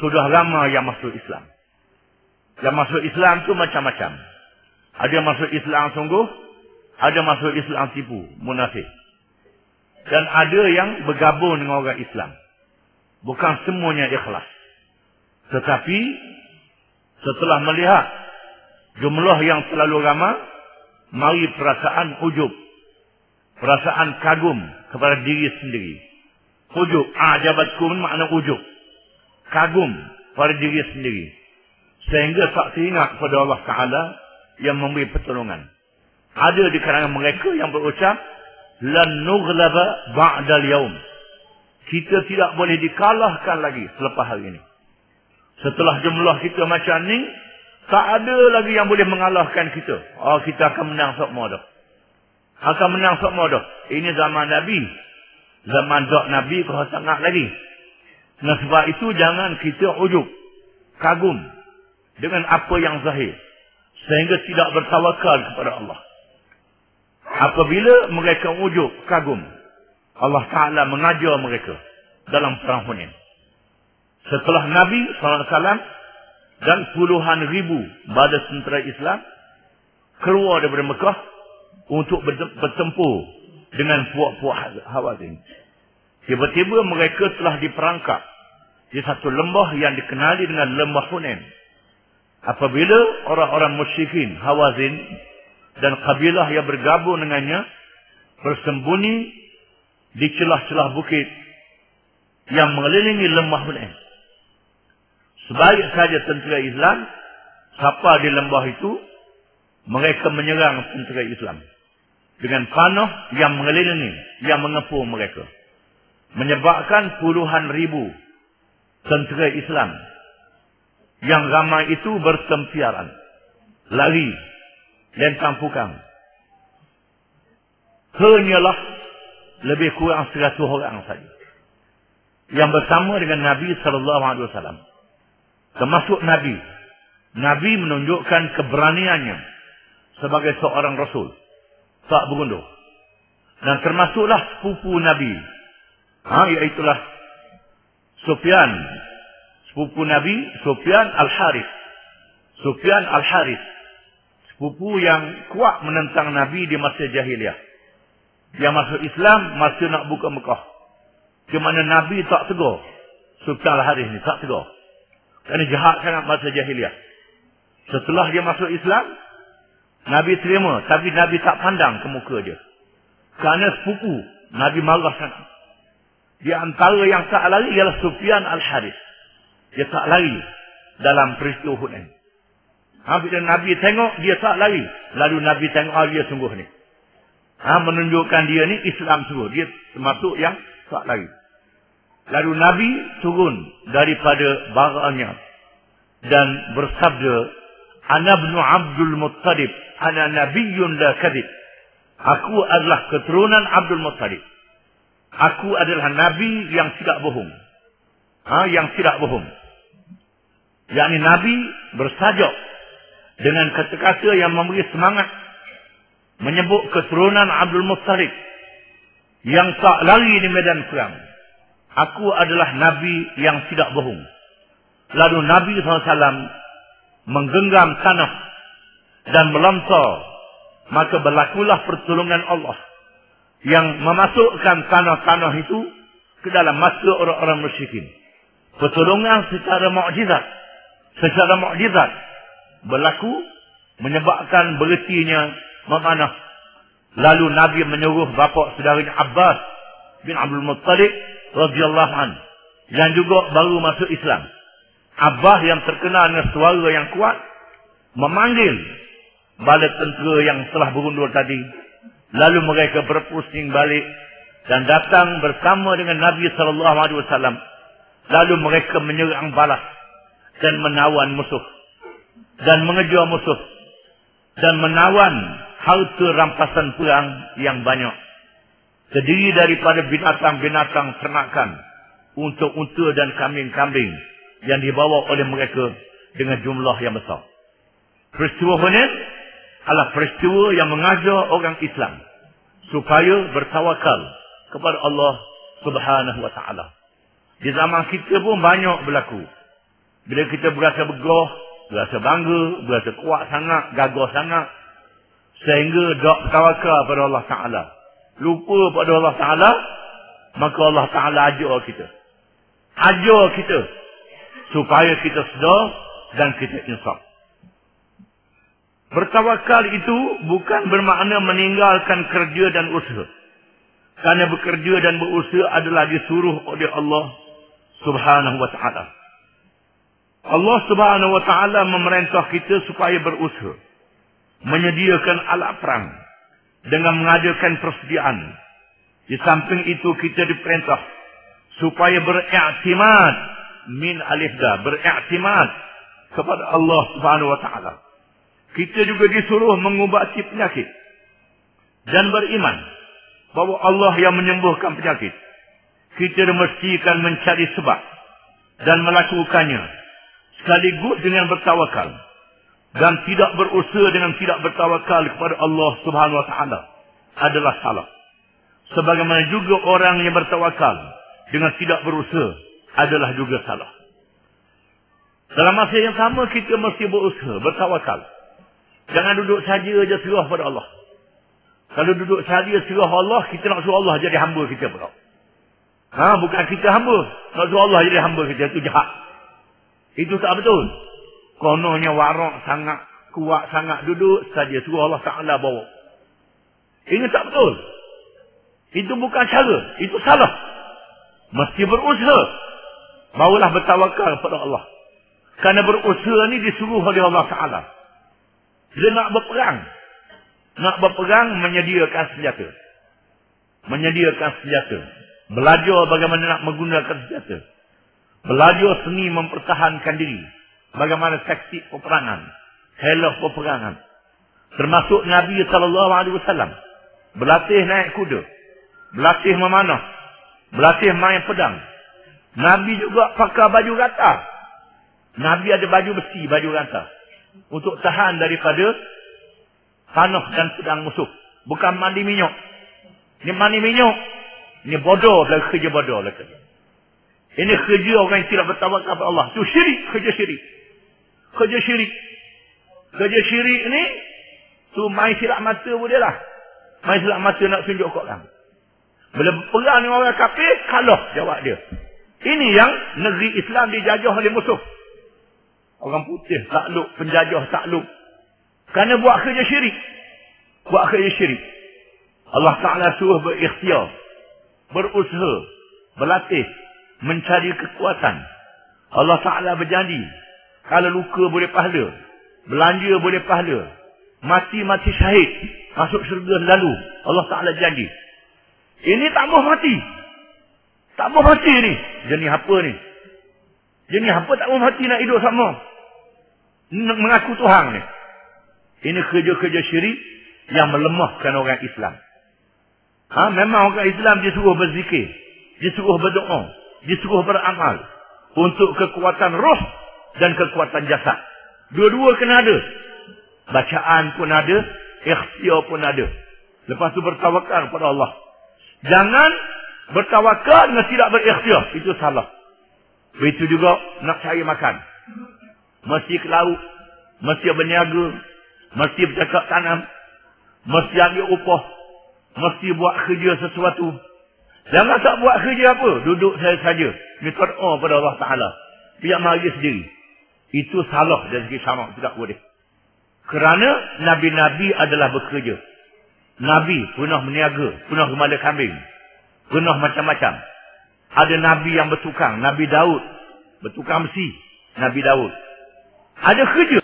sudah lama yang masuk Islam. Yang masuk Islam tu macam-macam. Ada yang masuk Islam sungguh, ada masuk Islam tipu, munafik. Dan ada yang bergabung dengan orang Islam. Bukan semuanya ikhlas. Tetapi setelah melihat jumlah yang terlalu ramai, mari perasaan ujub, perasaan kagum kepada diri sendiri. Ujub, ajabatkum makna ujub, kagum pada diri sendiri, sehingga tak teringat pada Allah Ta'ala yang memberi pertolongan. Ada di kalangan mereka yang berucap, lan nughlaba ba'dal yaum, kita tidak boleh dikalahkan lagi selepas hari ini. Setelah jumlah kita macam ni, tak ada lagi yang boleh mengalahkan kita. Oh, kita akan menang semua dah. Akan menang semua dah. Ini zaman Nabi. Zaman dok Nabi kau sangat lagi. Nah, sebab itu jangan kita ujub, kagum dengan apa yang zahir, sehingga tidak bertawakal kepada Allah. Apabila mereka ujub, kagum, Allah Ta'ala mengajar mereka dalam perang Hunain. Setelah Nabi SAW dan puluhan ribu badan tentera Islam keluar daripada Mekah untuk bertempur dengan puak-puak Hawazin, tiba-tiba mereka telah diperangkap di satu lembah yang dikenali dengan lembah Hunain. Apabila orang-orang musyrikin Hawazin dan kabilah yang bergabung dengannya bersembunyi di celah-celah bukit yang mengelilingi lembah Hunain, sebaik saja tentera Islam sampai di lembah itu, mereka menyerang tentera Islam dengan panah yang mengelilingi, yang mengepung mereka, menyebabkan puluhan ribu tentera Islam yang ramai itu bertempiaran, lari, lentang pukang. Hanyalah lebih kurang 100 orang saja yang bersama dengan Nabi SAW. Termasuk Nabi. Nabi menunjukkan keberaniannya sebagai seorang Rasul, tak berundur. Dan termasuklah sepupu Nabi, iaitulah Sufyan, sepupu Nabi, Sufyan Al-Harith. Sufyan Al-Harith, sepupu yang kuat menentang Nabi di masa jahiliyah. Dia masuk Islam masa nak buka Mekah, di mana Nabi tak tegur Sufyan Al-Harith ni, tak tegur. Kerana jahat sangat masa jahiliyah. Setelah dia masuk Islam, Nabi terima, tapi Nabi tak pandang ke muka dia. Kerana sepupu, Nabi marah sangat. Di antara yang tak lari ialah Sufyan Al-Harith. Dia tak lari dalam peristiwa Hunain. Bila Nabi tengok, dia tak lari. Lalu Nabi tengok, dia sungguh ni. Menunjukkan dia ni Islam sungguh. Dia termasuk yang tak lari. Lalu Nabi turun daripada baranya dan bersabda, Ana ibnu Abdul Muttalib, ana nabiyyun la kadhib. Aku adalah keturunan Abdul Muttalib. Aku adalah nabi yang tidak bohong. Yang tidak bohong. Yakni Nabi bersajuk dengan kata-kata yang memberi semangat, menyebut keturunan Abdul Muttalib yang tak lari di medan perang. Aku adalah Nabi yang tidak bohong. Lalu Nabi SAW menggenggam tanah dan melontar. Maka berlakulah pertolongan Allah yang memasukkan tanah-tanah itu ke dalam mata orang-orang musyrikin. Pertolongan secara mukjizat. Secara mukjizat berlaku, menyebabkan berhentinya memanah. Lalu Nabi menyuruh bapa saudaranya Abbas bin Abdul Muttalib radhiyallahu anhu, yang juga baru masuk Islam. Abbas yang terkenal dengan suara yang kuat memanggil bala tentera yang telah berundur tadi. Lalu mereka berpusing balik dan datang bersama dengan Nabi SAW. Lalu mereka menyerang balas dan menawan musuh dan mengejar musuh dan menawan harta rampasan perang yang banyak, terdiri daripada binatang-binatang ternakan, unta-unta dan kambing-kambing yang dibawa oleh mereka dengan jumlah yang besar. Peristiwa Hunain adalah peristiwa yang mengajar orang Islam supaya bertawakal kepada Allah Subhanahu wa Ta'ala. Di zaman kita pun banyak berlaku. Bila kita berasa begah, berasa bangga, berasa kuat sangat, gagah sangat, sehingga tak bertawakal pada Allah Ta'ala, lupa pada Allah Ta'ala, maka Allah Ta'ala ajar kita. Ajar kita supaya kita sedar dan kita insaf. Bertawakal itu bukan bermakna meninggalkan kerja dan usaha. Kerana bekerja dan berusaha adalah disuruh oleh Allah Subhanahu wa Ta'ala. Allah Subhanahu wa Ta'ala memerintah kita supaya berusaha, menyediakan alat perang dengan mengadakan persediaan. Di samping itu kita diperintah supaya beriktimad min alifda, beriktimad kepada Allah Subhanahu wa Ta'ala. Kita juga disuruh mengubati penyakit dan beriman bahawa Allah yang menyembuhkan penyakit. Kita mestikan mencari sebab dan melakukannya sekaligus dengan bertawakal, dan tidak berusaha dengan tidak bertawakal kepada Allah Subhanahu wa Ta'ala adalah salah. Sebagaimana juga orang yang bertawakal dengan tidak berusaha adalah juga salah. Dalam masa yang sama kita mesti berusaha, bertawakal. Jangan duduk saja serah pada Allah. Kalau duduk saja serah Allah, kita nak suruh Allah jadi hamba kita pula. Bukan kita hamba, nak suruh Allah jadi hamba kita, itu jahat. Itu tak betul. Kononnya warak sangat, kuat sangat, duduk saja suruh Allah Ta'ala bawa. Ini tak betul. Itu bukan cara, itu salah. Mesti berusaha, barulah bertawakal kepada Allah. Kerana berusaha ni disuruh oleh Allah Ta'ala. Dia nak berperang, menyediakan senjata. Menyediakan senjata. Belajar bagaimana nak menggunakan senjata. Belajar seni mempertahankan diri. Bagaimana taktik peperangan. Helah peperangan. Termasuk Nabi SAW. Berlatih naik kuda. Berlatih memanah. Berlatih main pedang. Nabi juga pakai baju rata. Nabi ada baju besi, baju rata. Untuk tahan daripada panah dan pedang musuh. Bukan mandi minyak. Ini mandi minyak. Ini bodoh lah, kerja bodoh lah. Ini kerja orang yang tidak bertawakal kepada Allah. Itu syirik, kerja syirik. Kerja syirik. Kerja syirik ni, tu main silap mata boleh lah. Main silap mata nak tunjuk kat orang. Bila berperang dengan orang kafir, kalah jawab dia. Ini yang negeri Islam dijajah oleh musuh. Orang putih takluk, penjajah takluk. Kerana buat kerja syirik. Buat kerja syirik. Allah Ta'ala suruh berikhtiar, berusaha, berlatih, mencari kekuatan. Allah Ta'ala berjanji, kalau luka boleh pahala, belanja boleh pahala, mati syahid, masuk syurga lalu. Allah Ta'ala janji. Ini tak mahu mati. Tak mahu mati ni. Jenis apa ni? Jenis apa tak mahu mati nak hidup sama? Mengaku Tuhan ni. Ini kerja-kerja syirik yang melemahkan orang Islam. Memang orang Islam disuruh berzikir, disuruh berdoa, disuruh beramal untuk kekuatan roh dan kekuatan jasad. Dua-dua kena ada. Bacaan pun ada, ikhtiar pun ada. Lepas tu bertawakal kepada Allah. Jangan bertawakal dengan tidak berikhtiar. Itu salah. Begitu juga nak cari makan. Mesti ke laut, mesti berniaga, mesti bercakap tanam, mesti ambil upah, mesti buat kerja sesuatu. Jangan tak buat kerja apa, duduk saja. Minta doa pada Allah Ta'ala. Biar mari sendiri. Itu salah dari segi syarak, tidak boleh. Kerana Nabi-Nabi adalah bekerja. Nabi pernah berniaga, pernah gembala kambing, pernah macam-macam. Ada Nabi yang bertukang, Nabi Daud. Bertukang besi, Nabi Daud. Ada kerja.